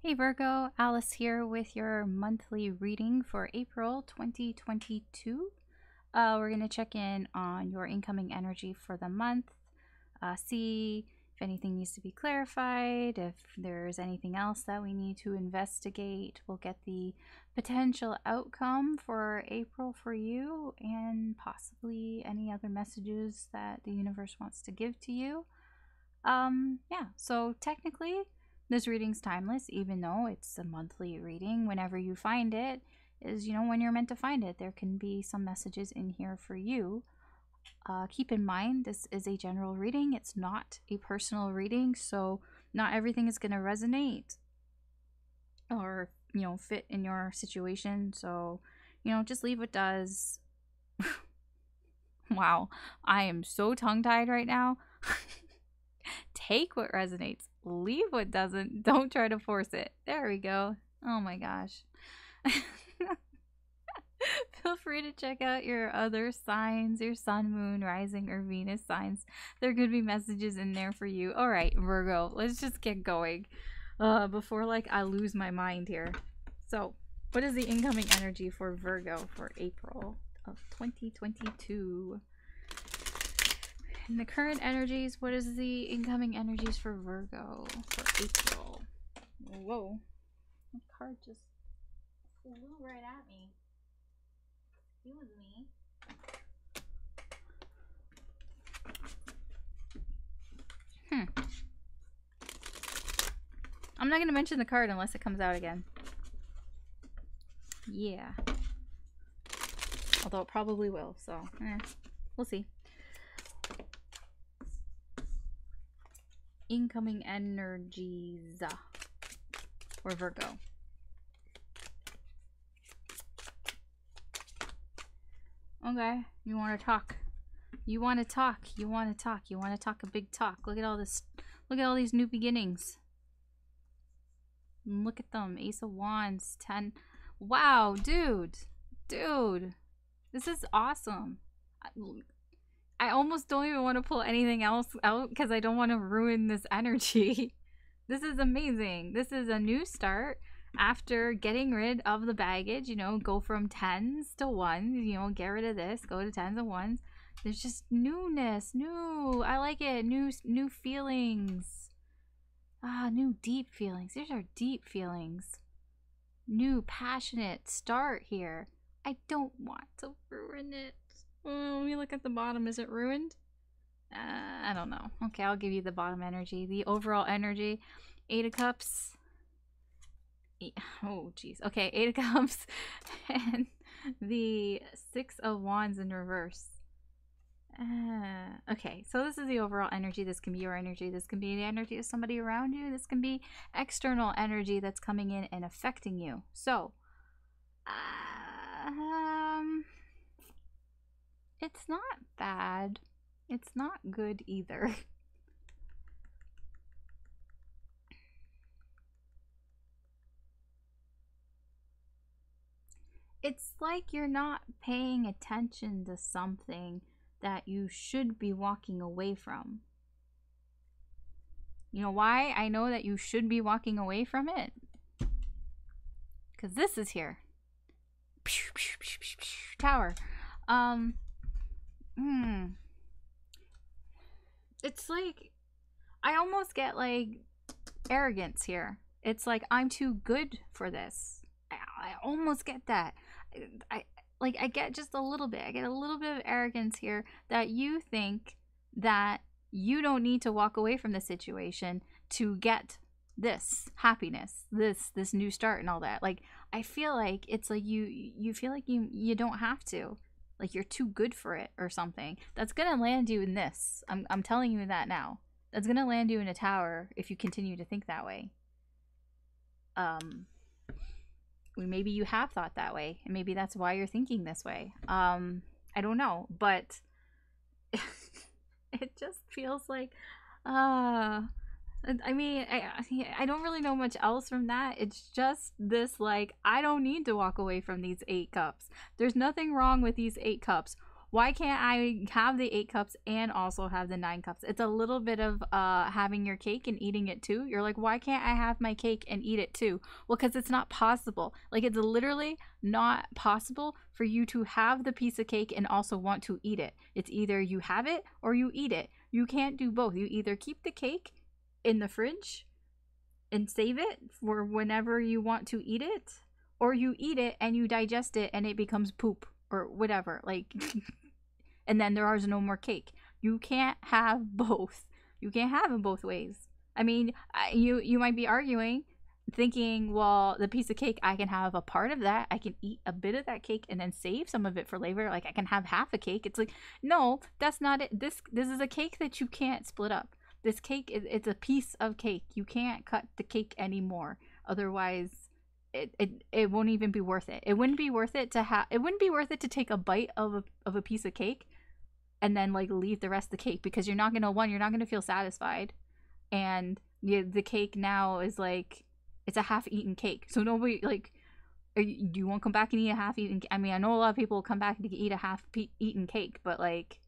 Hey Virgo, Alice here with your monthly reading for April 2022. We're going to check in on your incoming energy for the month, see if anything needs to be clarified, if there's anything else that we need to investigate. We'll get the potential outcome for April for you and possibly any other messages that the universe wants to give to you. Yeah, so technically this reading's timeless, even though it's a monthly reading. Whenever you find it is, when you're meant to find it. There can be some messages in here for you. Keep in mind, this is a general reading. It's not a personal reading, so not everything is going to resonate or, fit in your situation. So, just leave what does. Wow, I am so tongue-tied right now. Take what resonates, leave what doesn't. Don't try to force it. There we go. Oh my gosh. Feel free to check out your other signs, your sun, moon, rising, or Venus signs. There could be messages in there for you. All right, Virgo, let's just get going before I lose my mind here. So what is the incoming energy for Virgo for April of 2022? In the current energies, what is the incoming energies for Virgo for April? Whoa. The card just flew right at me. Excuse me. I'm not going to mention the card unless it comes out again. Yeah. Although it probably will, so we'll see. Incoming energies for Virgo. Okay, you want to talk. You want to talk. You want to talk. You want to talk a big talk. Look at all this. Look at all these new beginnings. Look at them. Ace of Wands, 10. Wow, dude. Dude. This is awesome. I almost don't even want to pull anything else out because I don't want to ruin this energy. This is amazing. This is a new start after getting rid of the baggage, go from 10s to 1s, get rid of this, go to 10s and 1s. There's just newness, I like it. New feelings. New deep feelings. These are deep feelings. New passionate start here. I don't want to ruin it. Let me look at the bottom. Is it ruined? I don't know. Okay, I'll give you the bottom energy. The overall energy. 8 of Cups. Oh, jeez. Okay, 8 of Cups. And the 6 of Wands in reverse. Okay, so this is the overall energy. This can be your energy. This can be the energy of somebody around you. This can be external energy that's coming in and affecting you. So, it's not bad. It's not good either. It's like you're not paying attention to something that you should be walking away from. You know why I know that you should be walking away from it? Because this is here. Tower. It's like I almost get arrogance here. It's like I'm too good for this. I almost get that. I get just a little bit. I get a little bit of arrogance here that you think that you don't need to walk away from the situation to get this happiness, this new start and all that. I feel like it's like you feel like you don't have to. Like you're too good for it or something. That's gonna land you in this. I'm telling you that now. That's gonna land you in a tower if you continue to think that way. Maybe you have thought that way, and maybe that's why you're thinking this way. I don't know, but it just feels like I mean, I don't really know much else from that. It's just this, I don't need to walk away from these 8 cups. There's nothing wrong with these 8 cups. Why can't I have the 8 cups and also have the 9 cups? It's a little bit of having your cake and eating it too. You're like, why can't I have my cake and eat it too? Well, because it's not possible. Like, it's literally not possible for you to have the piece of cake and also want to eat it. It's either you have it or you eat it. You can't do both. You either keep the cake in the fridge and save it for whenever you want to eat it, or you eat it and you digest it and it becomes poop or whatever. Like, and then there is no more cake. You can't have both. You can't have them both ways. I mean, you might be arguing, thinking, well, the piece of cake, I can have a part of that. I can eat a bit of that cake and then save some of it for later. Like, I can have half a cake. It's like, no, that's not it. This is a cake that you can't split up. This cake, it's a piece of cake. You can't cut the cake anymore. Otherwise, it won't even be worth it. It wouldn't be worth it to have. It wouldn't be worth it to take a bite of a piece of cake and then like leave the rest of the cake, because you're not gonna feel satisfied, and the cake now is like, it's a half-eaten cake. So nobody, like, you won't come back and eat a half-eaten. I mean, I know a lot of people will come back to eat a half-eaten cake, but like,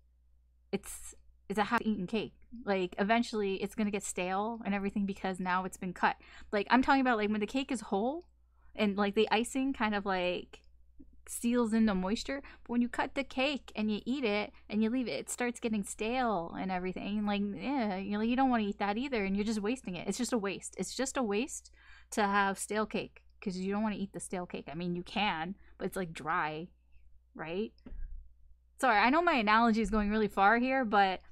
it's a half-eaten cake. Like, eventually it's gonna get stale and everything because now it's been cut. Like, I'm talking about like when the cake is whole and like the icing kind of like seals in the moisture, but when you cut the cake and you eat it and you leave it, it starts getting stale and everything. Like, yeah, you don't want to eat that either, and you're just wasting it. It's just a waste. It's just a waste to have stale cake, because you don't want to eat the stale cake. I mean, you can, but it's like dry, right? Sorry, I know my analogy is going really far here, but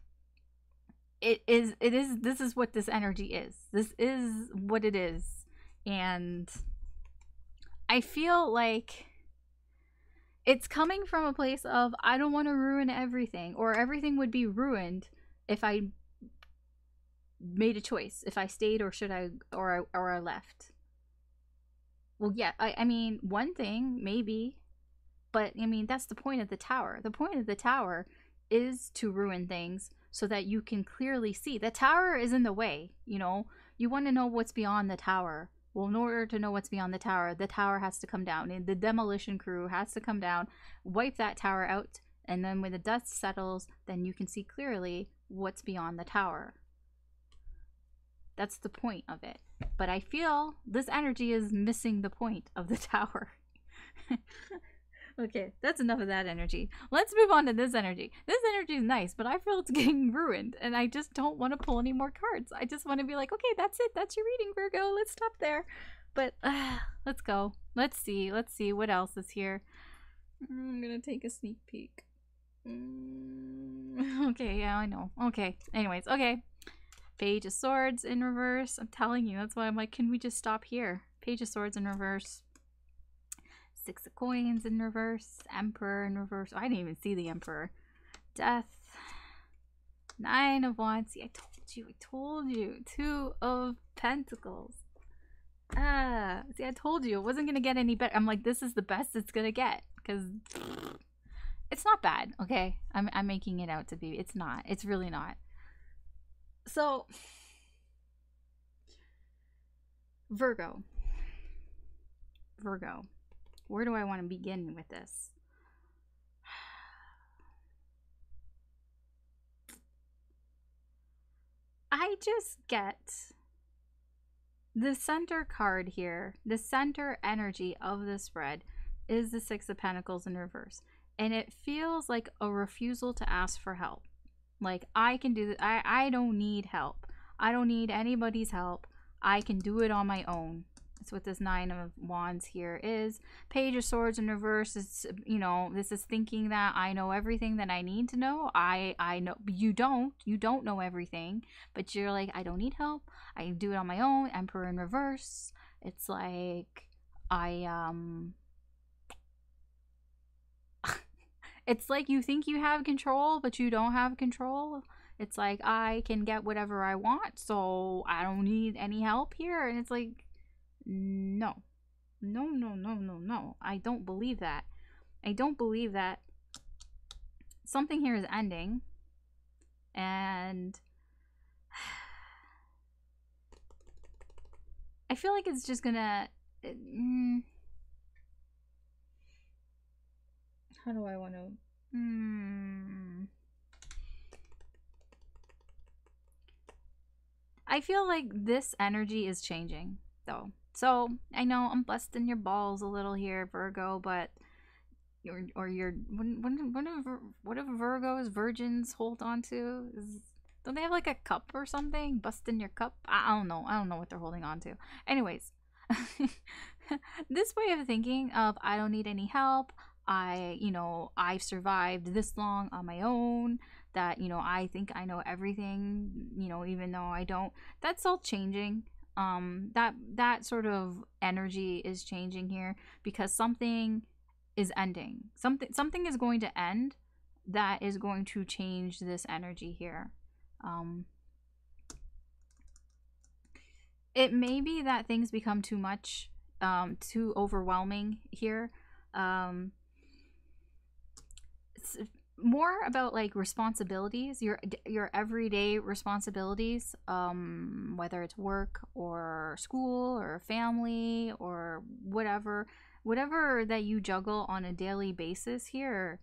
this is what this energy is. This is what it is. And I feel like it's coming from a place of, I don't want to ruin everything, or everything would be ruined if I made a choice, if I stayed or should I, or I left. Well, yeah, I mean, one thing, maybe, but I mean, that's the point of the tower. The point of the tower is to ruin things so that you can clearly see. The tower is in the way, you know? You want to know what's beyond the tower. Well, in order to know what's beyond the tower has to come down, and the demolition crew has to come down, wipe that tower out, and then when the dust settles, then you can see clearly what's beyond the tower. That's the point of it. But I feel this energy is missing the point of the tower. Okay, that's enough of that energy. Let's move on to this energy. This energy is nice, but I feel it's getting ruined, and I just don't want to pull any more cards. I just want to be like, okay, that's it. That's your reading, Virgo. Let's stop there. But let's go. Let's see. Let's see what else is here. I'm gonna take a sneak peek. Okay, yeah, I know. Okay, anyways, okay. Page of Swords in reverse. I'm telling you, that's why I'm like, can we just stop here? Page of Swords in reverse. 6 of Coins in reverse. Emperor in reverse. Oh, I didn't even see the Emperor. Death. 9 of Wands. See, I told you. 2 of Pentacles. See, I told you it wasn't gonna get any better. I'm like, this is the best it's gonna get, because it's not bad. Okay, I'm making it out to be. It's not. It's really not. So, Virgo. Where do I want to begin with this? I just get the center card here. The center energy of the spread is the 6 of Pentacles in reverse. And it feels like a refusal to ask for help. Like, I can do this. I don't need help. I don't need anybody's help. I can do it on my own. That's what this 9 of Wands here is. Page of Swords in reverse is, you know, this is thinking that I know everything that I need to know. I know you don't know everything, but you're like, I don't need help. I can do it on my own. Emperor in reverse. It's like, it's like you think you have control, but you don't have control. It's like, I can get whatever I want, so I don't need any help here. And it's like, no. I don't believe that. I don't believe that. Something here is ending. And I feel like it's just gonna... how do I want to I feel like this energy is changing, though. So I know I'm busting your balls a little here, Virgo, but or your what if Virgos virgins hold on to is, don't they have like a cup or something? Busting your cup? I don't know. I don't know what they're holding on to. Anyways, this way of thinking of I don't need any help. I've survived this long on my own, that, I think I know everything, even though I don't. That's all changing. That sort of energy is changing here because something is ending. Something is going to end that is going to change this energy here. It may be that things become too much, too overwhelming here. It's more about like responsibilities, your everyday responsibilities, whether it's work or school or family or whatever that you juggle on a daily basis here.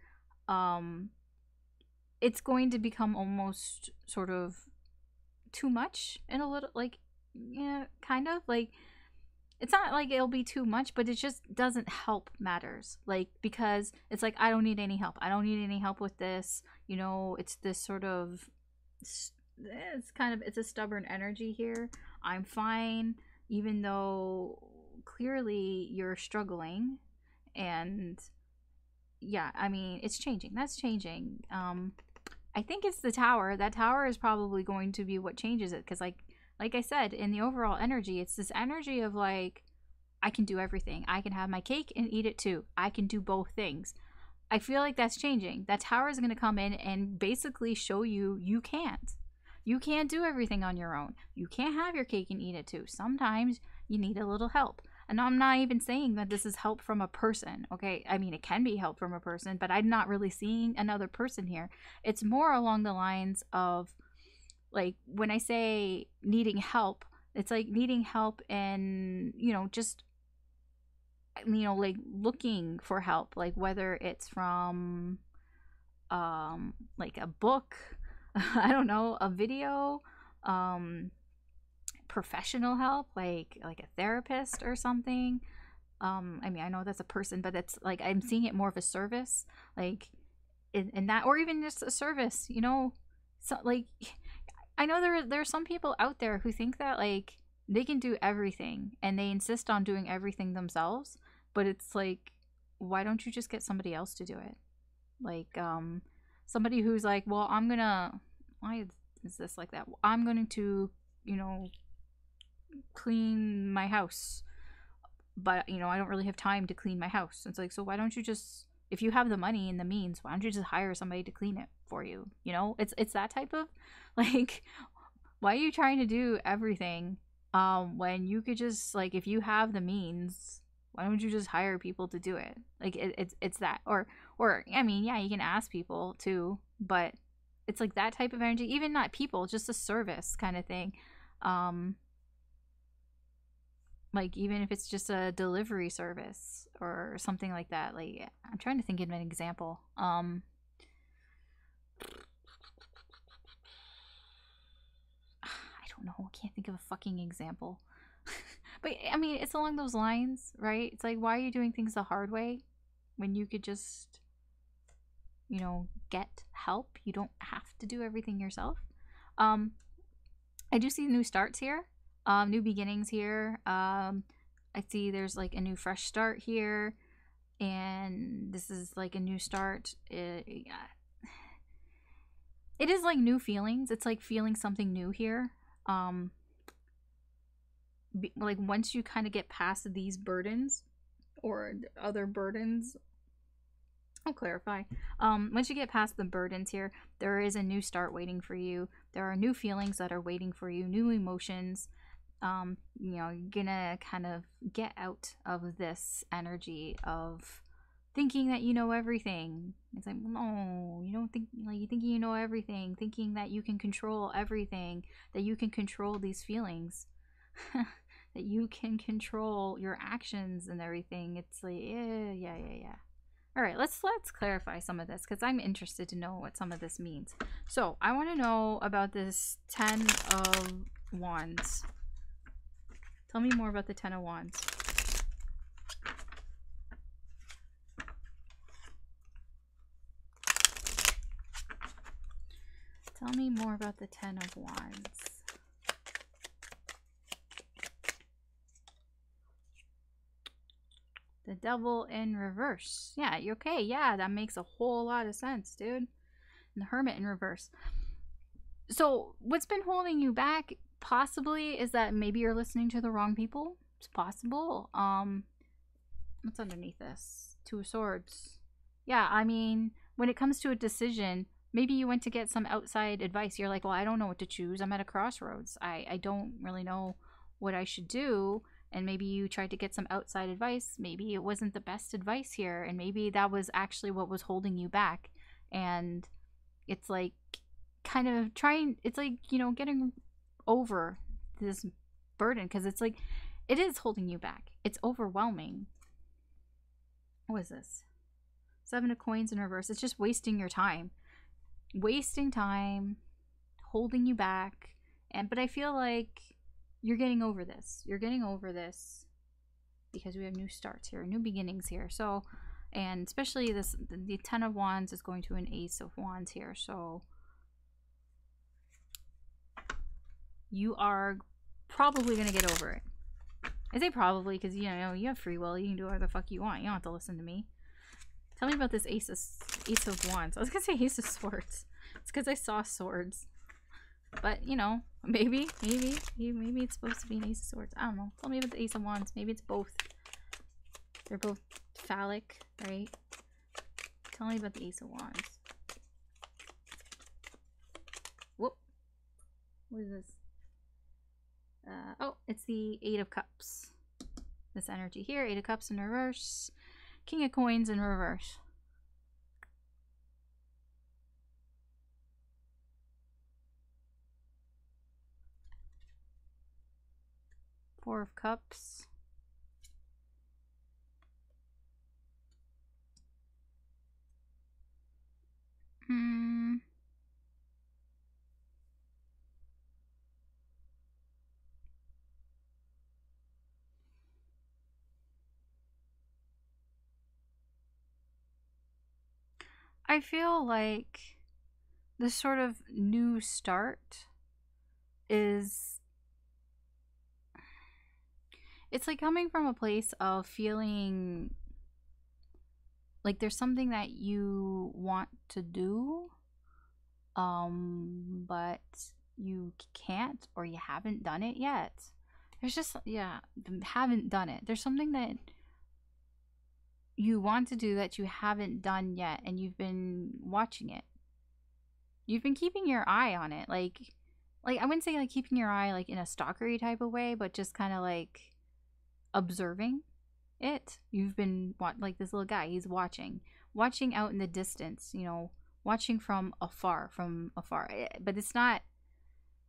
It's going to become almost sort of too much, in a little, like, yeah, kind of like, it's not like it'll be too much, but it just doesn't help matters, like, because it's like I don't need any help, I don't need any help with this, it's this sort of, it's a stubborn energy here. I'm fine, even though clearly you're struggling. And yeah, I mean, it's changing, that's changing. I think it's the tower. That tower is probably going to be what changes it, because like I said, in the overall energy, it's this energy of like, I can do everything. I can have my cake and eat it too. I can do both things. I feel like that's changing. That tower is going to come in and basically show you you can't. You can't do everything on your own. You can't have your cake and eat it too. Sometimes you need a little help. And I'm not even saying that this is help from a person, okay? I mean, it can be help from a person, but I'm not really seeing another person here. It's more along the lines of, like, when I say needing help, it's like needing help in, just, like looking for help, like whether it's from, like a book, I don't know, a video, professional help, like a therapist or something. I mean, I know that's a person, but it's like I'm seeing it more of a service, like in that, or even just a service, so like, I know there are some people out there who think that like they can do everything and they insist on doing everything themselves, but it's like, why don't you just get somebody else to do it? Like, somebody who's like, well, why is this like that? I'm going to, clean my house, but I don't really have time to clean my house. It's like, so why don't you just, if you have the money and the means, why don't you just hire somebody to clean it for you? It's that type of, like, why are you trying to do everything, when you could just, like, if you have the means, why don't you just hire people to do it? Like, it's that, or I mean, yeah, you can ask people too, but it's like that type of energy, even not people, just a service kind of thing. Like, even if it's just a delivery service or something like that. Like, I'm trying to think of an example. I don't know, I can't think of a fucking example. But I mean, it's along those lines, right? It's like, why are you doing things the hard way when you could just, get help? You don't have to do everything yourself. I do see new starts here, new beginnings here. I see there's like a new fresh start here, and this is like a new start. It is like new feelings. It's like feeling something new here. Like, once you kind of get past these burdens or other burdens, I'll clarify. Once you get past the burdens here, there is a new start waiting for you. There are new feelings that are waiting for you, new emotions. You're gonna kind of get out of this energy of thinking that you know everything. It's like, no, you don't think, like, you think you know everything, thinking that you can control everything, that you can control these feelings, that you can control your actions and everything. It's like, yeah. All right, let's clarify some of this because I'm interested to know what some of this means. So I want to know about this 10 of Wands. Tell me more about the 10 of Wands. Tell me more about the 10 of Wands. The Devil in reverse. Yeah, you okay? Yeah, that makes a whole lot of sense, dude. And the Hermit in reverse. So what's been holding you back possibly is that maybe you're listening to the wrong people. It's possible. What's underneath this? 2 of Swords. Yeah, I mean, when it comes to a decision, maybe you went to get some outside advice. You're like, well, I don't know what to choose. I'm at a crossroads. I don't really know what I should do. And maybe you tried to get some outside advice. Maybe it wasn't the best advice here. And maybe that was actually what was holding you back. And it's like kind of trying, it's like, you know, getting over this burden. Because it's like, it is holding you back. It's overwhelming. What is this? 7 of Coins in reverse. It's just wasting your time. Wasting time. Holding you back. But I feel like you're getting over this. You're getting over this because we have new starts here, new beginnings here. So, and especially this, the 10 of Wands is going to an Ace of Wands here. So you are probably going to get over it. I say probably because, you know, you have free will. You can do whatever the fuck you want. You don't have to listen to me. Tell me about this Ace of Wands. I was going to say Ace of Swords. It's because I saw swords. But, you know, maybe it's supposed to be an Ace of Swords. I don't know. Tell me about the Ace of Wands. Maybe it's both. They're both phallic, right? Tell me about the Ace of Wands. Whoop. What is this? Oh, it's the 8 of Cups. This energy here. 8 of Cups in reverse. King of Coins in reverse. Four of Cups. I feel like this sort of new start is, it's like coming from a place of feeling like there's something that you want to do, but you can't, or you haven't done it yet. There's just, yeah, haven't done it. There's something that you want to do that you haven't done yet, and you've been watching it. You've been keeping your eye on it. Like I wouldn't say like keeping your eye like in a stalkery type of way, but just kind of like observing it. You've been like this little guy, he's watching out in the distance, you know, watching from afar. But it's not,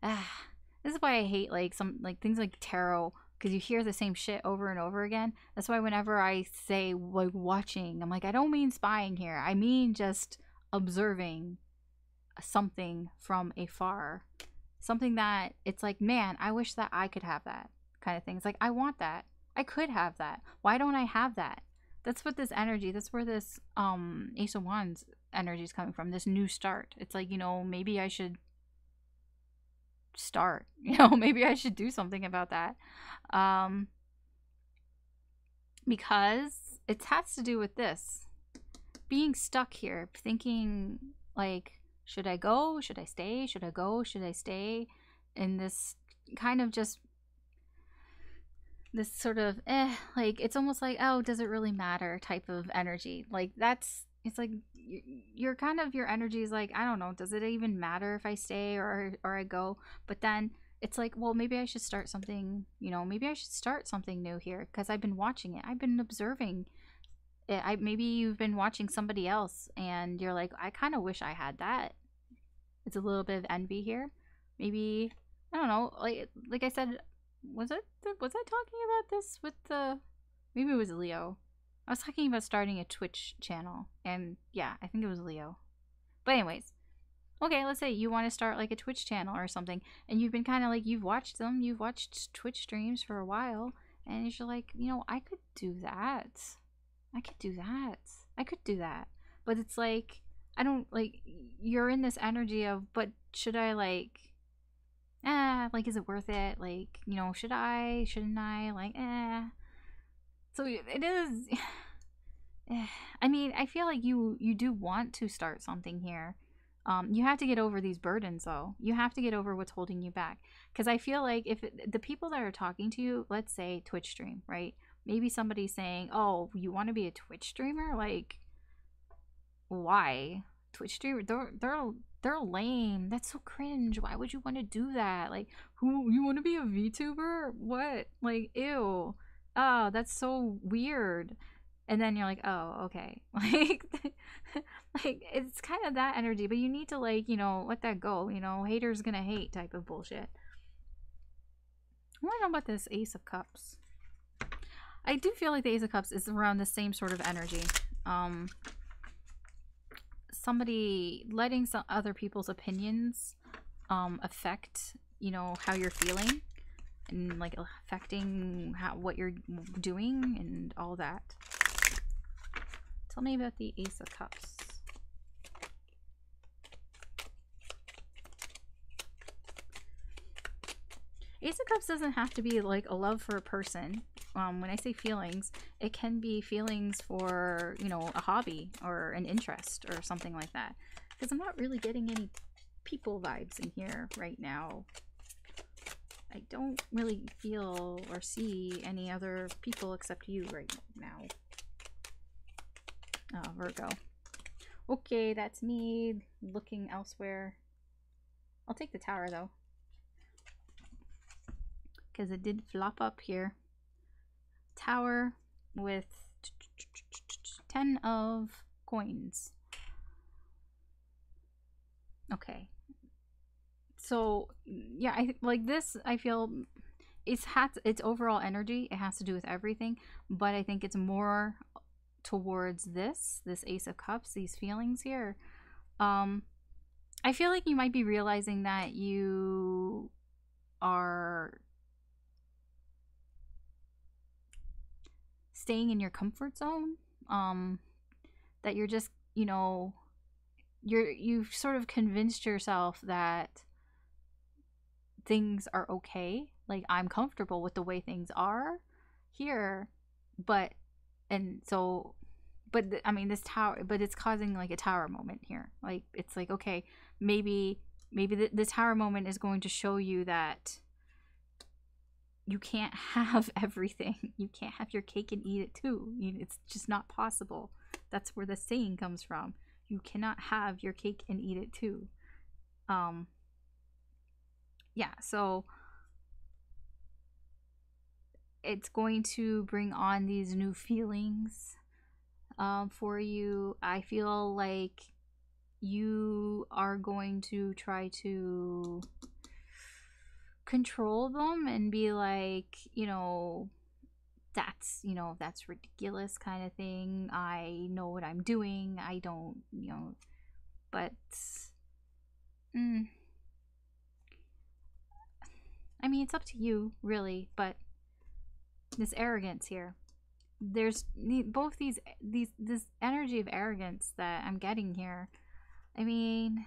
this is why I hate like some like things like tarot, because you hear the same shit over and over again. That's why whenever I say like watching, I'm like, I don't mean spying here, I mean just observing something from afar, something that it's like, man, I wish that I could have that kind of thing. It's like, I want that, I could have that, why don't I have that? That's what this energy, that's where this Ace of Wands energy is coming from, this new start. It's like, you know, maybe I should start, you know, maybe I should do something about that, because it has to do with this being stuck here, thinking like, should I go, should I stay, should I go, should I stay, in this kind of just this sort of like, it's almost like, oh, does it really matter type of energy. Like that's, it's like you're kind of, your energy is like, I don't know, does it even matter if I stay or I go? But then it's like, well, maybe I should start something, you know, maybe I should start something new here because I've been watching it, I've been observing it. Maybe you've been watching somebody else and you're like, I kind of wish I had that. It's a little bit of envy here. Maybe, I don't know, like I said, was I talking about this with the, maybe it was Leo. I was talking about starting a Twitch channel, and yeah, I think it was Leo. But anyways, okay, let's say you want to start like a Twitch channel or something, and you've been kind of like, you've watched Twitch streams for a while, and you're like, you know, I could do that. I could do that. I could do that. But it's like, I don't, like, you're in this energy of, but should I, like, like, is it worth it? Like, you know, should I, shouldn't I? Like, So it is, I mean, I feel like you do want to start something here. You have to get over these burdens, though. You have to get over what's holding you back. Because I feel like if the people that are talking to you, let's say Twitch stream, right? Maybe somebody's saying, "Oh, you want to be a Twitch streamer? Like, why? Twitch streamer? They're lame. That's so cringe. Why would you want to do that? Like, who you want to be a VTuber? What? Like, ew. Oh, that's so weird." And then you're like, oh, okay. Like, like it's kind of that energy, but you need to, like, you know, let that go. You know, haters gonna hate type of bullshit. I want to know about this Ace of Cups. I do feel like the Ace of Cups is around the same sort of energy. Somebody letting some other people's opinions affect, you know, how you're feeling, and like affecting what you're doing and all that. Tell me about the Ace of Cups. Ace of Cups doesn't have to be like a love for a person. When I say feelings, it can be feelings for, you know, a hobby or an interest or something like that. Because I'm not really getting any people vibes in here right now. I don't really feel or see any other people except you right now. Oh, Virgo. Okay, that's me looking elsewhere. I'll take the Tower, though. Because it did flop up here. Tower with 10 of coins. Okay. So, yeah, like this, I feel it's overall energy. It has to do with everything. But I think it's more towards this Ace of Cups, these feelings here. I feel like you might be realizing that you are staying in your comfort zone, that you're just, you know, you've sort of convinced yourself that things are okay, like I'm comfortable with the way things are here, but I mean, this tower, but it's causing like a tower moment here. Like, it's like, okay, maybe the tower moment is going to show you that you can't have everything. You can't have your cake and eat it too. It's just not possible. That's where the saying comes from. You cannot have your cake and eat it too. Yeah, so it's going to bring on these new feelings for you. I feel like you are going to try to control them and be like, you know, that's ridiculous kind of thing. I know what I'm doing. I don't, you know, but I mean, it's up to you, really, but this arrogance here. There's both this energy of arrogance that I'm getting here. I mean,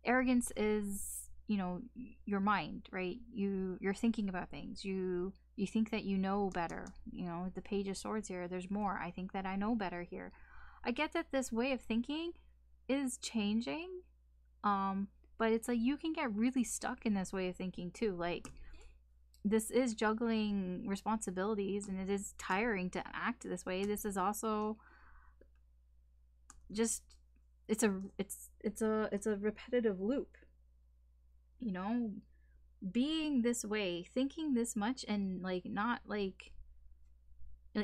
arrogance is, you know, your mind, right? You're thinking about things. You think that you know better. You know, the Page of Swords here, there's more. I think that I know better here. I get that this way of thinking is changing, but it's like you can get really stuck in this way of thinking too. Like, this is juggling responsibilities, and it is tiring to act this way. This is also just it's a repetitive loop. You know, being this way, thinking this much, and like not like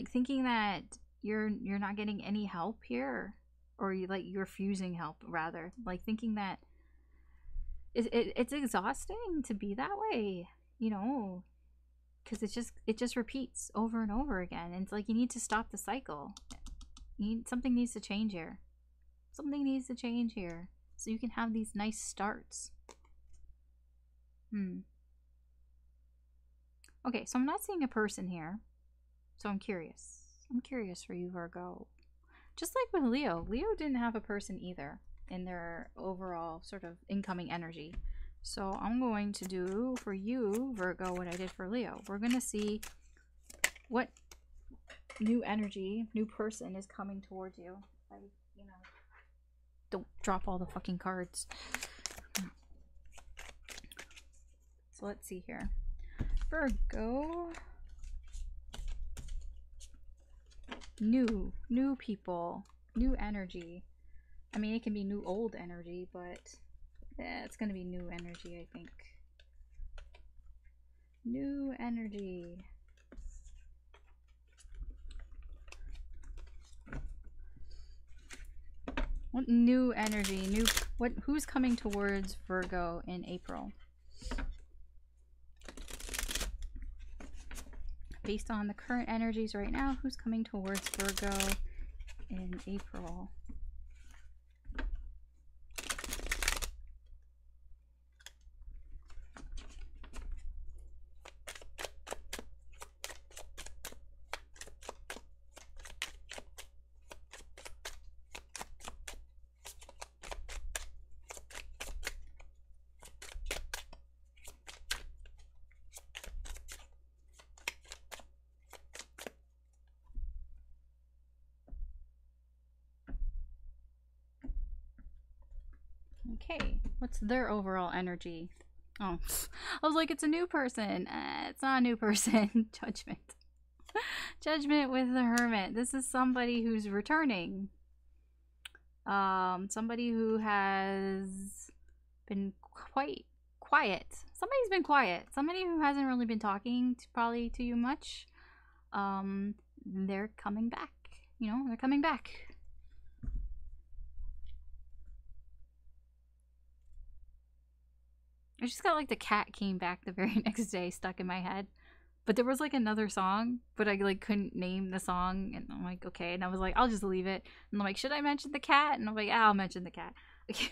thinking that you're not getting any help here, or you're refusing help, rather, like thinking that it's exhausting to be that way, you know. because it just repeats over and over again, and it's like you need to stop the cycle. Something needs to change here. Something needs to change here so you can have these nice starts. Okay, so I'm not seeing a person here, so I'm curious. I'm curious for you, Virgo. Just like with Leo, Leo didn't have a person either in their overall sort of incoming energy. So I'm going to do for you, Virgo, what I did for Leo. We're going to see what new energy, new person is coming towards you. Like, you know, don't drop all the fucking cards. So let's see here. Virgo. New people, new energy. I mean, it can be new old energy, but yeah, it's gonna be new energy, I think. New energy. What new energy? Who's coming towards Virgo in April? Based on the current energies right now, who's coming towards Virgo in April? Okay, what's their overall energy? Oh, I was like, it's a new person. It's not a new person. Judgment. Judgment with the Hermit. This is somebody who's returning. Somebody who has been quite quiet. Somebody's been quiet. Somebody who hasn't really been talking probably to you much. They're coming back. You know, they're coming back. I just got like the cat came back the very next day stuck in my head. But there was like another song, but I like couldn't name the song, and I'm like, okay, and I was like, I'll just leave it. And I'm like, should I mention the cat? And I'm like, I'll mention the cat. Okay,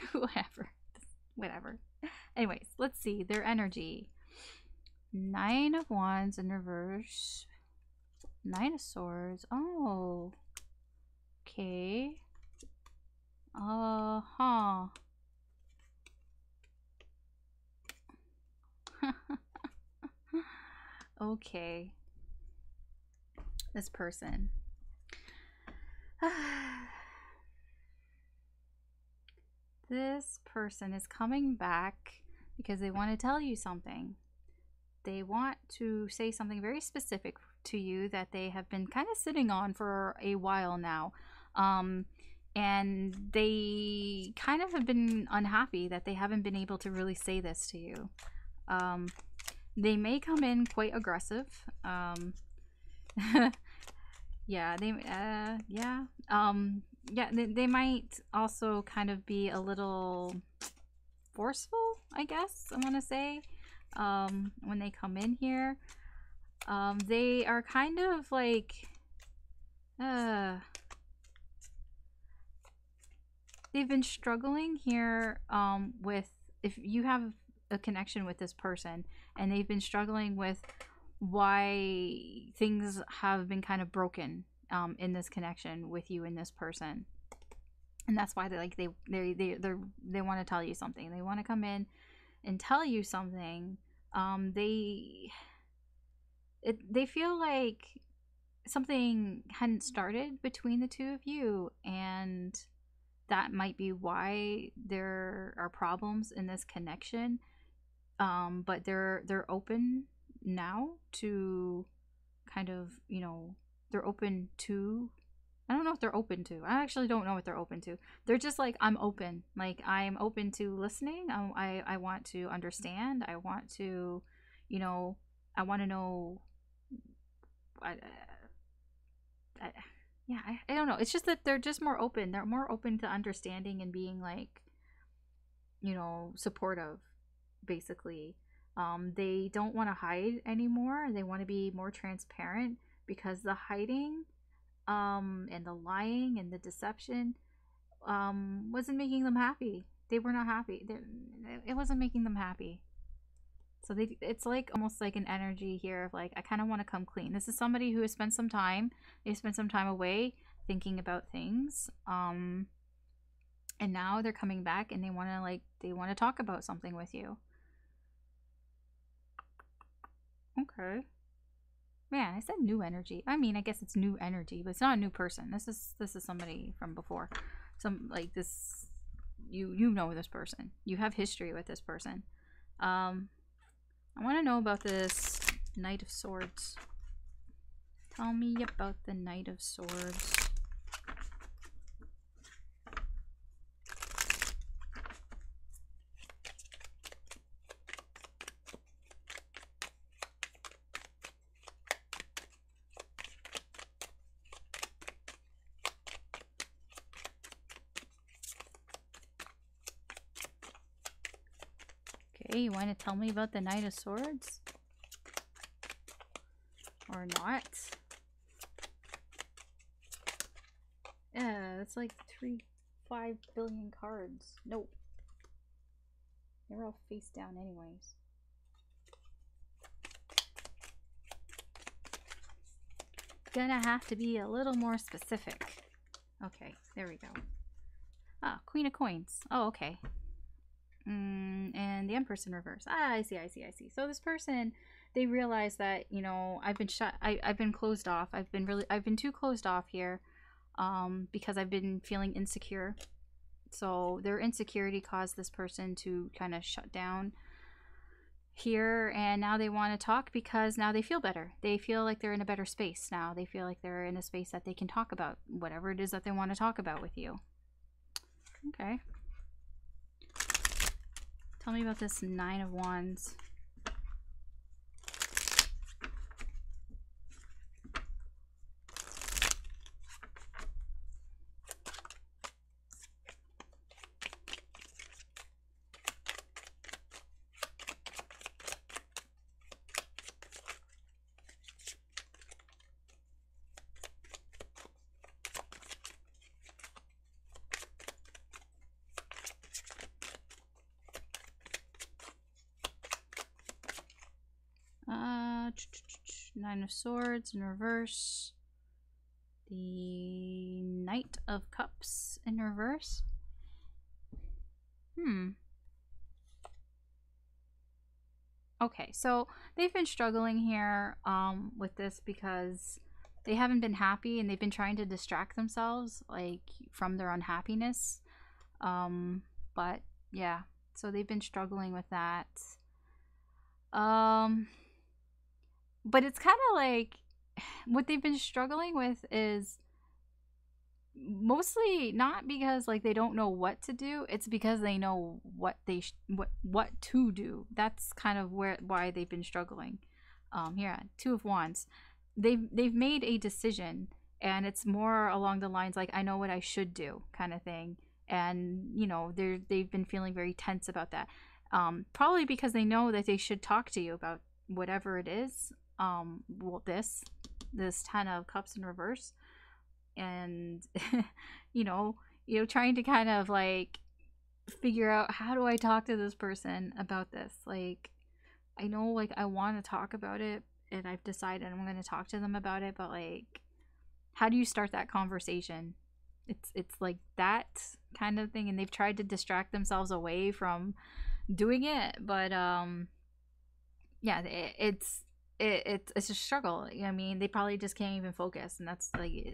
whatever. Anyways, let's see their energy. 9 of Wands in reverse. 9 of Swords. Oh, okay. Okay. This person. This person is coming back because they want to tell you something. They want to say something very specific to you that they have been kind of sitting on for a while now. And they kind of have been unhappy that they haven't been able to really say this to you. They may come in quite aggressive. Yeah, they might also kind of be a little forceful, I guess I want to say, when they come in here. They are kind of like, they've been struggling here, with, if you have a connection with this person, and they've been struggling with why things have been kind of broken in this connection with you and this person, and that's why they want to tell you something. They want to come in and tell you something. They feel like something hadn't started between the two of you, and that might be why there are problems in this connection. But they're open now to kind of, you know, they're open to, I don't know if they're open to, I actually don't know what they're open to. They're just like, I'm open. Like, I'm open to listening. I want to understand. I want to, you know, I want to know. I don't know. It's just that they're just more open. They're more open to understanding and being like, you know, supportive, basically. They don't want to hide anymore. They want to be more transparent because the hiding and the lying and the deception wasn't making them happy. They were not happy. It wasn't making them happy. So it's like almost like an energy here of like, I kind of want to come clean. This is somebody who has spent some time. They spent some time away thinking about things. And now they're coming back and they want to talk about something with you. Okay. Man, I said new energy. I mean, I guess it's new energy, but it's not a new person. This is somebody from before. Some like this. You know this person. You have history with this person. I want to know about this Knight of Swords. Tell me about the Knight of Swords. Okay, you want to tell me about the Knight of Swords? Or not? Yeah, that's like 5 billion cards. Nope. They're all face down anyways. Gonna have to be a little more specific. Okay, there we go. Ah, Queen of Coins. Oh, okay. And the Empress in reverse. Ah, I see. So this person, they realize that, you know, I've been shut. I've been closed off. I've been too closed off here, because I've been feeling insecure. So their insecurity caused this person to kind of shut down here, and now they want to talk because now they feel better. They feel like they're in a better space now. They feel like they're in a space that they can talk about whatever it is that they want to talk about with you. Okay. Tell me about this Nine of Wands. Nine of Swords in reverse. The Knight of Cups in reverse. Okay, so they've been struggling here with this because they haven't been happy and they've been trying to distract themselves like from their unhappiness. But yeah, so they've been struggling with that. But it's kind of like what they've been struggling with is mostly not because like they don't know what to do. It's because they know what what to do. That's kind of why they've been struggling. Here, Two of Wands. They've made a decision, and it's more along the lines like I know what I should do kind of thing. And you know they've been feeling very tense about that. Probably because they know that they should talk to you about whatever it is. Well, this Ten of Cups in reverse, and you know trying to kind of like figure out how do I talk to this person about this. Like I know like I want to talk about it, and I've decided I'm going to talk to them about it, but like how do you start that conversation? It's like that kind of thing, and they've tried to distract themselves away from doing it, but yeah, it's a struggle. I mean, they probably just can't even focus, and that's like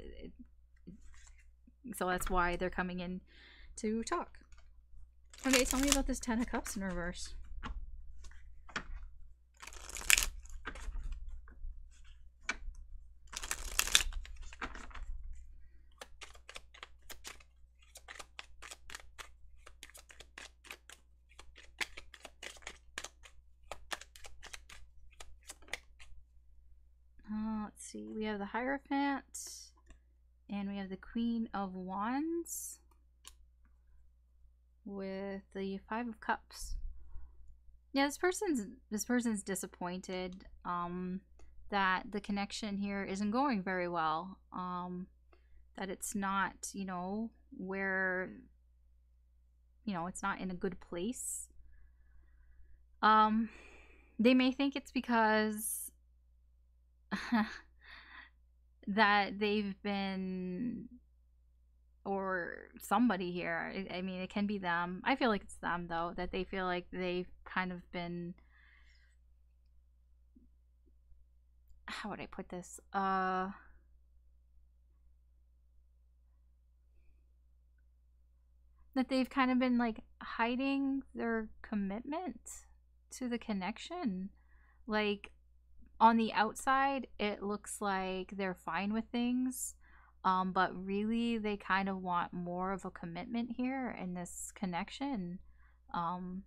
so that's why they're coming in to talk. Okay, tell me about this Ten of Cups in reverse. Let's see. We have the Hierophant, and we have the Queen of Wands with the Five of Cups. Yeah, this person's disappointed that the connection here isn't going very well. That it's not, where, it's not in a good place. They may think it's because that they've been, or somebody here. I mean, it can be them. I feel like it's them though, that they feel like they've kind of been, how would I put this? That they've kind of been like hiding their commitment to the connection. Like on the outside, it looks like they're fine with things. But really, they kind of want more of a commitment here in this connection. Um,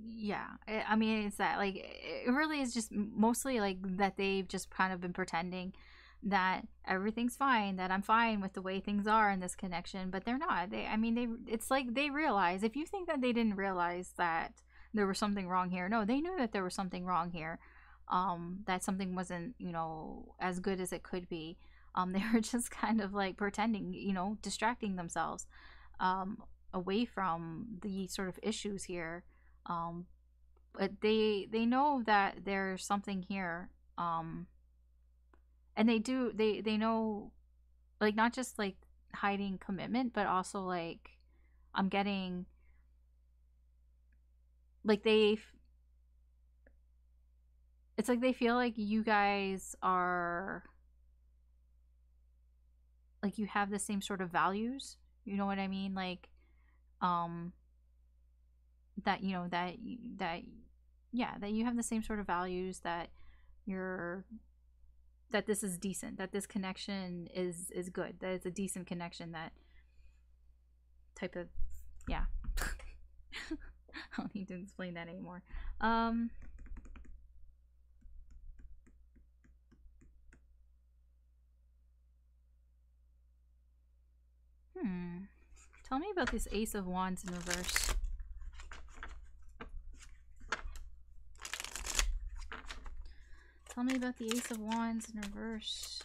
yeah, I mean, it's that like it really is just mostly like that they've just kind of been pretending that everything's fine, that I'm fine with the way things are in this connection, but they're not. It's like they realize. If you think that they didn't realize that there was something wrong here, no, they knew that there was something wrong here. That something wasn't, as good as it could be. They were just kind of like pretending, distracting themselves away from the sort of issues here. But they know that there's something here. And they know, like, not just like hiding commitment, but also like I'm getting like it's like they feel like you guys are like you have the same sort of values, you know what I mean, like um that that yeah, that you have the same sort of values, that you're that this is decent, that this connection is good, that it's a decent connection, that type of, yeah. I don't need to explain that anymore. Tell me about this Ace of Wands in reverse. Tell me about the Ace of Wands in reverse.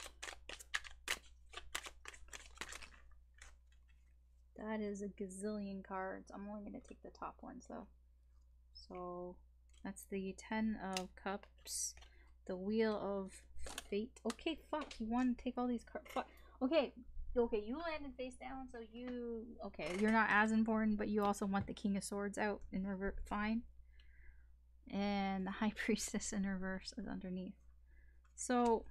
That is a gazillion cards. I'm only going to take the top ones though. So that's the 10 of Cups, the Wheel of Fate. Okay, fuck, you want to take all these cards. Fuck. Okay, you landed face down, so okay, you're not as important, but you also want the King of Swords out in reverse. Fine. And the High Priestess in reverse is underneath. So,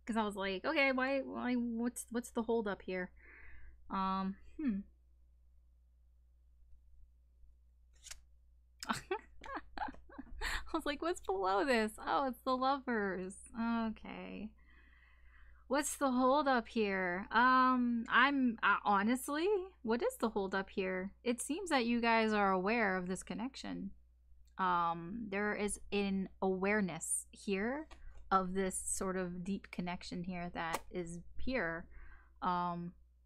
because I was like, okay, why, what's the hold up here? I was like, what's below this? Oh, it's the Lovers. Okay. What's the hold up here? Honestly, what is the hold up here? It seems that you guys are aware of this connection. There is an awareness here of this sort of deep connection here that is here.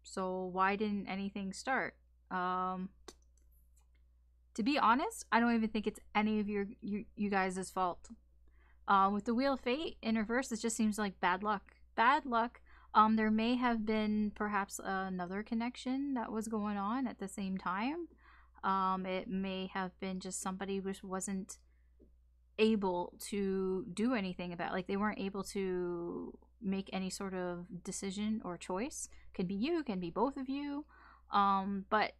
So why didn't anything start? To be honest, I don't even think it's any of you guys' fault. With the Wheel of Fate in reverse, it just seems like bad luck. Bad luck. There may have been perhaps another connection that was going on at the same time. It may have been just somebody who wasn't able to do anything about, like they weren't able to make any sort of decision or choice. Could be you, can be both of you. But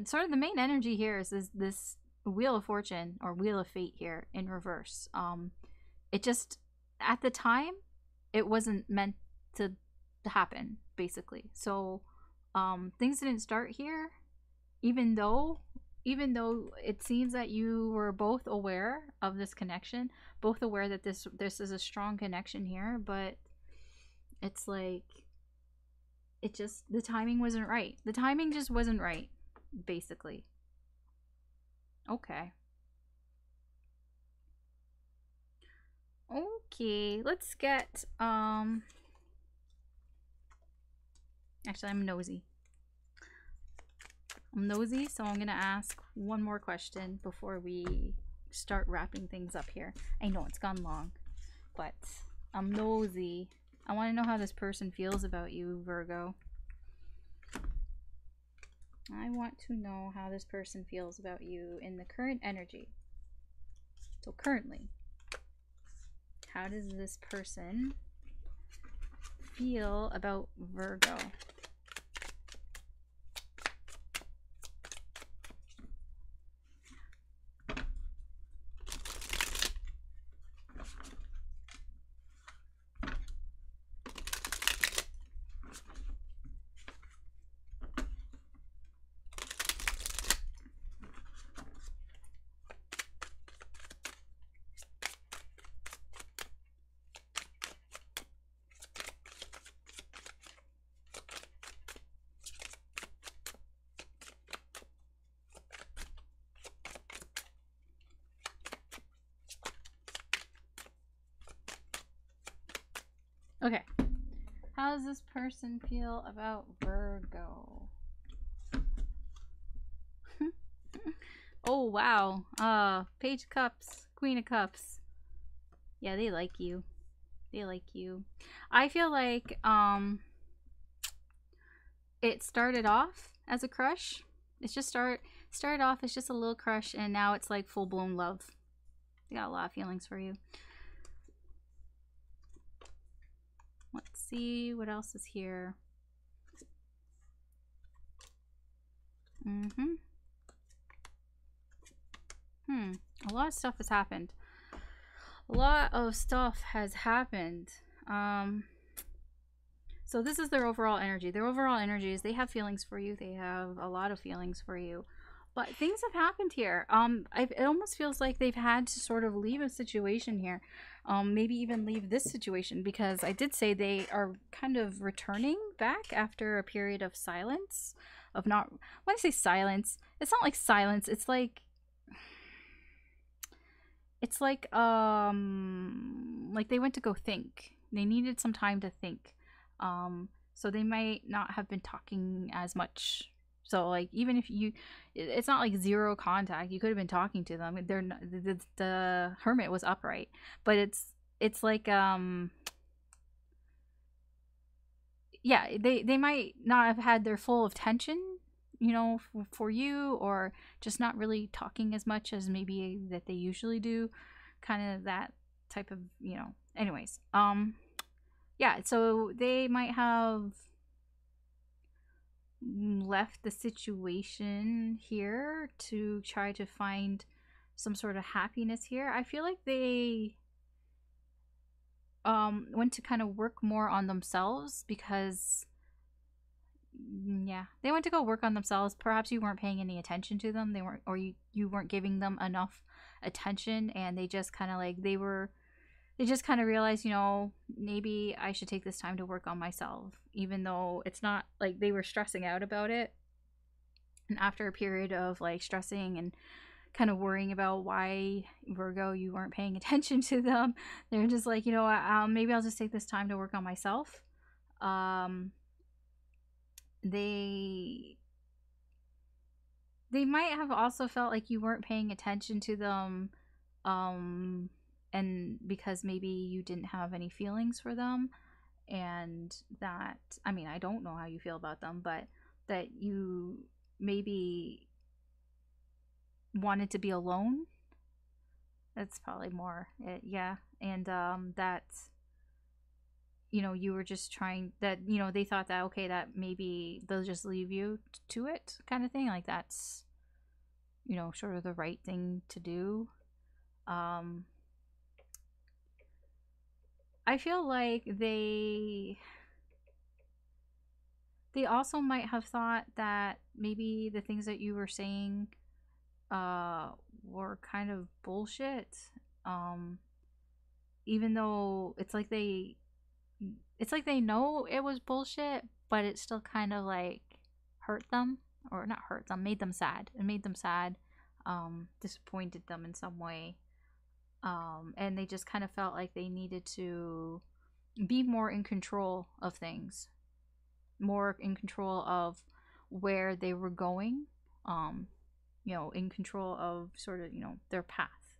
sort of the main energy here is this Wheel of Fortune or Wheel of Fate here in reverse. It just, at the time, it wasn't meant to happen, basically. So things didn't start here, even though it seems that you were both aware of this connection, both aware that this is a strong connection here, but it's like the timing wasn't right. The timing just wasn't right, basically. Okay. Okay, let's get actually, I'm nosy. I'm nosy, so I'm going to ask one more question before we start wrapping things up here. I know it's gone long, but I'm nosy. I want to know how this person feels about you, Virgo. I want to know how this person feels about you in the current energy. So currently, how does this person feel about Virgo? Okay. How does this person feel about Virgo? Oh, wow. Page of Cups, Queen of Cups. Yeah, they like you. They like you. I feel like it started off as a crush. It's just started off as just a little crush, and now it's like full-blown love. They got a lot of feelings for you. Let's see what else is here. A lot of stuff has happened. A lot of stuff has happened. So this is their overall energy. Their overall energy is they have feelings for you. They have a lot of feelings for you. But things have happened here. It almost feels like they've had to sort of leave a situation here. Maybe even leave this situation, because I did say they are kind of returning back after a period of silence. Of not, when I say silence, it's not like silence. It's like they went to go think. They needed some time to think. So they might not have been talking as much. So like, even if it's not like zero contact. You could have been talking to them. They're not, the Hermit was upright, but it's like yeah, they might not have had their full attention, you know, for you, or just not really talking as much as maybe that they usually do, kind of that type of, you know. Anyways, yeah, so they might have left the situation here to try to find some sort of happiness here. I feel like they went to kind of work more on themselves, because yeah, they went to go work on themselves. Perhaps you weren't paying any attention to them. They weren't, or you weren't giving them enough attention, and they just kind of like, they just kind of realized, you know, maybe I should take this time to work on myself, even though it's not like they were stressing out about it. And after a period of like stressing and kind of worrying about why, Virgo, you weren't paying attention to them, they're just like, you know, maybe I'll just take this time to work on myself. They might have also felt like you weren't paying attention to them, and because maybe you didn't have any feelings for them, and that, I mean, I don't know how you feel about them, but that you maybe wanted to be alone. That's probably more it, yeah. And that, you know, you were just trying, that, you know, they thought that, okay, that maybe they'll just leave you to it, kind of thing, like that's, you know, sort of the right thing to do. I feel like they also might have thought that maybe the things that you were saying were kind of bullshit, even though it's like they know it was bullshit, but it still kind of like hurt them, or not hurt them, made them sad. It made them sad, disappointed them in some way, and they just kind of felt like they needed to be more in control of things, more in control of where they were going, you know, in control of sort of, you know, their path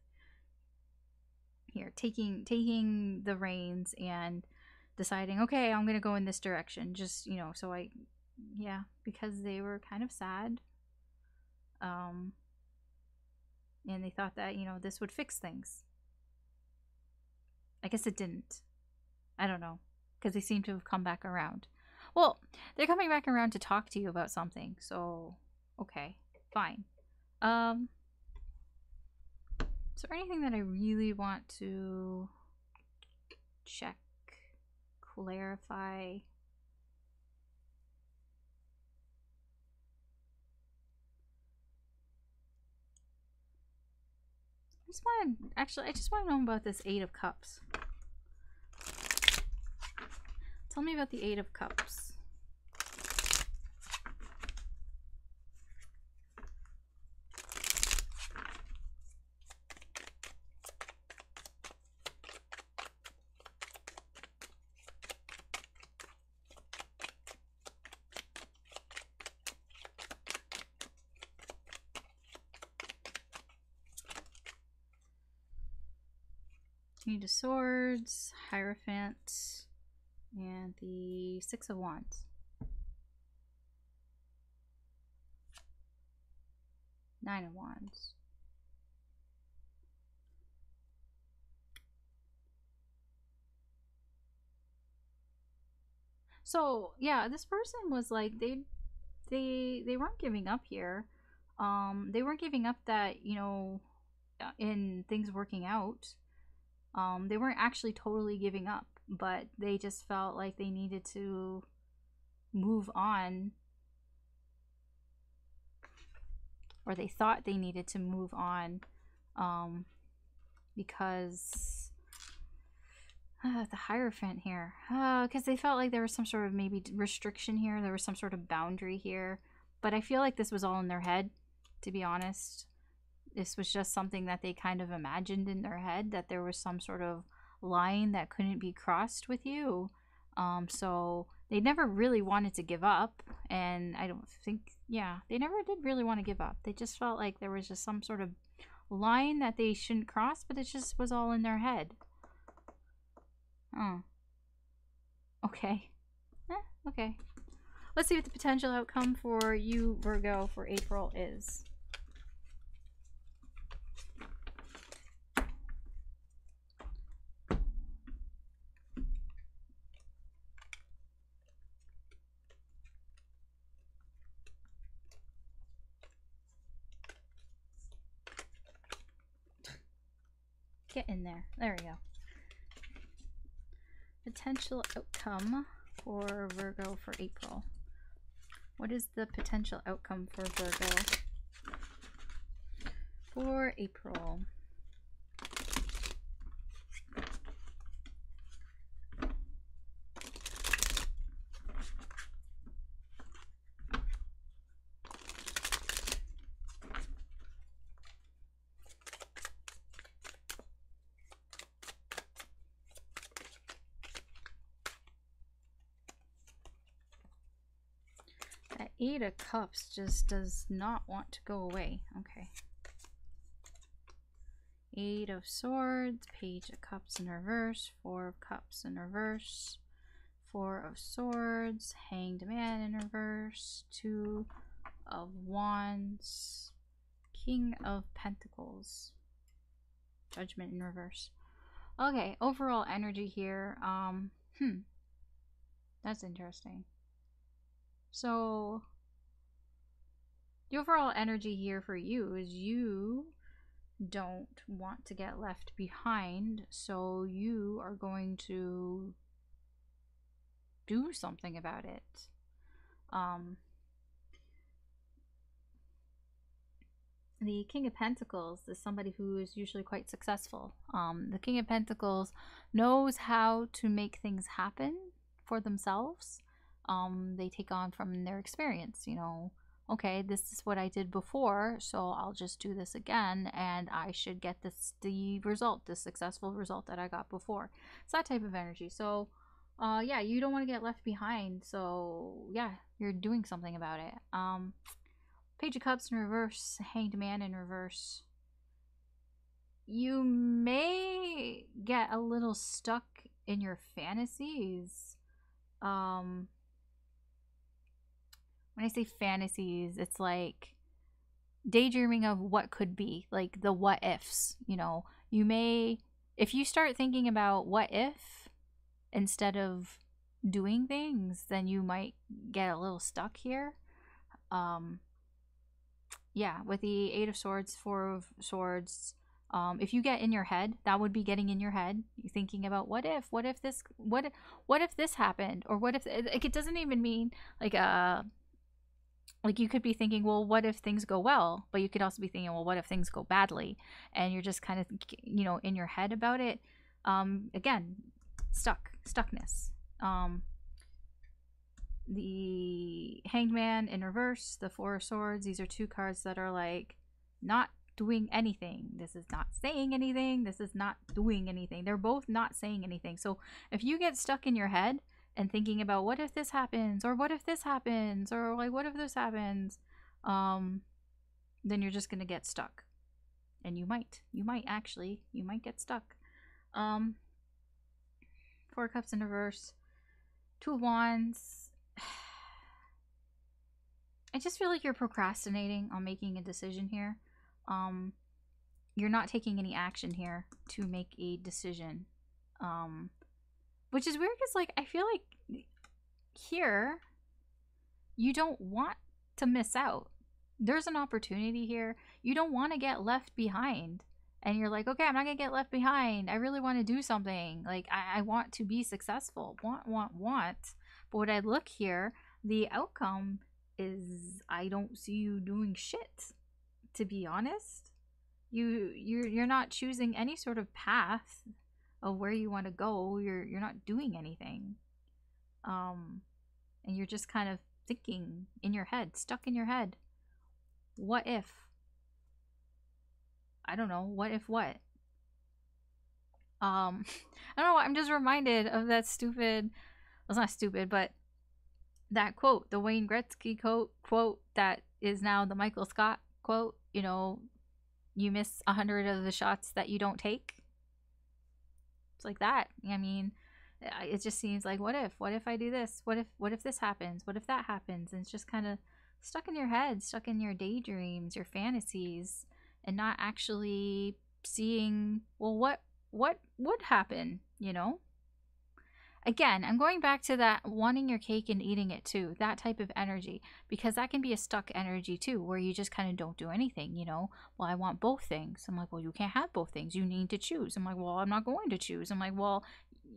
here, taking the reins and deciding, okay, I'm gonna go in this direction, just, you know, so yeah, because they were kind of sad, and they thought that, you know, this would fix things. I guess it didn't. I don't know, because they seem to have come back around. Well, they're coming back around to talk to you about something, so okay, fine. Is there anything that I really want to check, clarify? I just want to know about this Eight of Cups. Tell me about the Eight of Cups. King of Swords, Hierophant, and the Six of Wands. Nine of Wands. So yeah, this person was like they weren't giving up here. They weren't giving up that, you know, in things working out. They weren't actually totally giving up, but they just felt like they needed to move on, or they thought they needed to move on, because the Hierophant here, because they felt like there was some sort of maybe restriction here, there was some sort of boundary here, but I feel like this was all in their head, to be honest. This was just something that they kind of imagined in their head, that there was some sort of line that couldn't be crossed with you. So they never really wanted to give up, and I don't think, yeah, they never did really want to give up. They just felt like there was just some sort of line that they shouldn't cross, but it just was all in their head. Oh. Okay. Okay. Let's see what the potential outcome for you, Virgo, for April is. Get in there. There we go. Potential outcome for Virgo for April. What is the potential outcome for Virgo for April? That Eight of Cups just does not want to go away. Okay. Eight of Swords, Page of Cups in reverse, Four of Cups in reverse, Four of Swords, Hanged Man in reverse, Two of Wands, King of Pentacles, Judgment in reverse. Okay, overall energy here. That's interesting. So the overall energy here for you is you don't want to get left behind, so you are going to do something about it. The King of Pentacles is somebody who is usually quite successful. The King of Pentacles knows how to make things happen for themselves. They take on from their experience, you know, okay, this is what I did before, so I'll just do this again, and I should get the result, the successful result that I got before. It's that type of energy. So yeah, you don't want to get left behind, so yeah, you're doing something about it. Page of Cups in reverse, Hanged Man in reverse. You may get a little stuck in your fantasies. When I say fantasies, it's like daydreaming of what could be, like the what ifs. You know, you may, if you start thinking about what if instead of doing things, then you might get a little stuck here. Yeah, with the Eight of Swords, Four of Swords, if you get in your head, that would be getting in your head. You're thinking about what if this, what if this happened, or what if, like, it doesn't even mean like you could be thinking, well, what if things go well, but you could also be thinking, well, what if things go badly, and you're just kind of, you know, in your head about it. Again, stuckness. The Hanged Man in reverse, the Four of Swords. These are two cards that are like not doing anything. This is not saying anything. This is not doing anything. They're both not saying anything. So if you get stuck in your head and thinking about what if this happens, or what if this happens, or like what if this happens, then you're just gonna get stuck. And you might get stuck. Four of Cups in reverse, Two of Wands. I just feel like you're procrastinating on making a decision here. You're not taking any action here to make a decision. Which is weird because, like, I feel like here you don't want to miss out. There's an opportunity here. You don't want to get left behind. And you're like, okay, I'm not going to get left behind. I really want to do something. Like, I want to be successful. Want. But when I look here, the outcome is I don't see you doing shit, to be honest. You're not choosing any sort of path of where you want to go. You're not doing anything. And you're just kind of thinking in your head, stuck in your head. What if? I don't know. What if what? I don't know. I'm just reminded of that stupid, well, it's not stupid, but that quote, the Wayne Gretzky quote that is now the Michael Scott quote, you know, you miss 100 of the shots that you don't take. It's like that. I mean, it just seems like, what if I do this? What if this happens? What if that happens? And it's just kind of stuck in your head, stuck in your daydreams, your fantasies, and not actually seeing, well, what would happen, you know? Again, I'm going back to that wanting your cake and eating it too, that type of energy, because that can be a stuck energy too, where you just kind of don't do anything, you know? Well, I want both things. I'm like, well, you can't have both things. You need to choose. I'm like, well, I'm not going to choose. I'm like, well,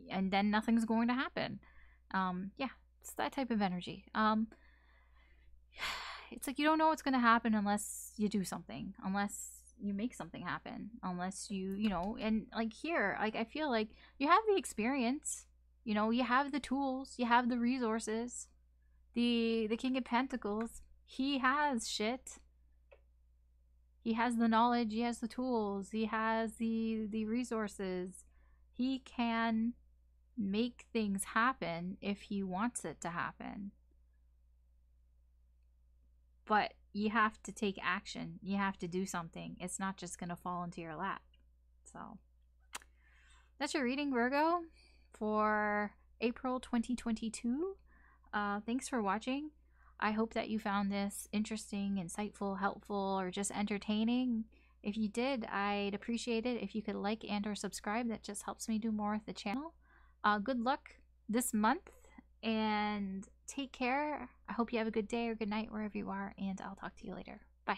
and then nothing's going to happen. Yeah, it's that type of energy. It's like you don't know what's going to happen unless you do something, unless you make something happen, unless you know, and like here, like I feel like you have the experience. You know, you have the tools, you have the resources. The King of Pentacles, he has shit. He has the knowledge, he has the tools, he has the resources. He can make things happen if he wants it to happen. But you have to take action. You have to do something. It's not just going to fall into your lap. So, that's your reading, Virgo, for April 2022. Thanks for watching. I hope that you found this interesting, insightful, helpful, or just entertaining. If you did, I'd appreciate it if you could like and or subscribe. That just helps me do more with the channel. Good luck this month, and take care. I hope you have a good day or good night wherever you are, and I'll talk to you later. Bye.